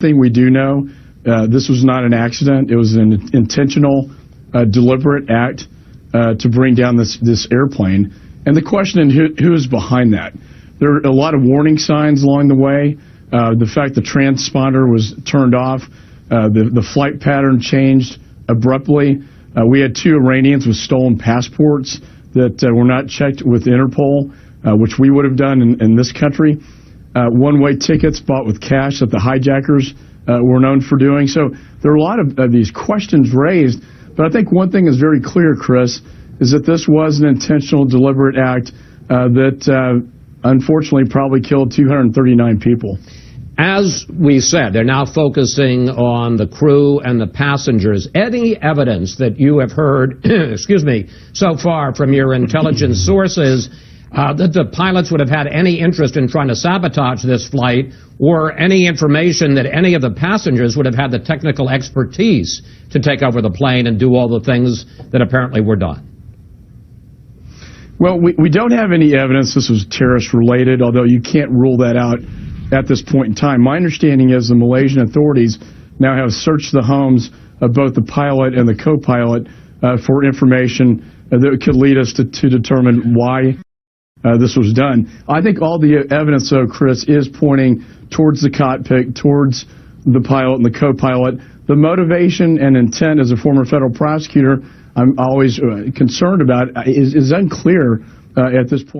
thing we do know, this was not an accident. It was an intentional, deliberate act to bring down this airplane. And the question is, who is behind that? There are a lot of warning signs along the way. The fact the transponder was turned off, the flight pattern changed abruptly. We had 2 Iranians with stolen passports that were not checked with Interpol, which we would have done in this country. One-way tickets bought with cash that the hijackers were known for doing. So there are a lot of these questions raised. But I think one thing is very clear, Chris, is that this was an intentional, deliberate act that unfortunately probably killed 239 people. As we said, they're now focusing on the crew and the passengers. Any evidence that you have heard, excuse me, so far from your intelligence sources that the pilots would have had any interest in trying to sabotage this flight, or any information that any of the passengers would have had the technical expertise to take over the plane and do all the things that apparently were done? Well, we don't have any evidence this was terrorist-related, although you can't rule that out at this point in time. My understanding is the Malaysian authorities now have searched the homes of both the pilot and the co-pilot for information that could lead us to determine why this was done. I think all the evidence, though, Chris, is pointing towards the cockpit, towards the pilot and the co-pilot. The motivation and intent, as a former federal prosecutor, I'm always concerned about, is unclear at this point.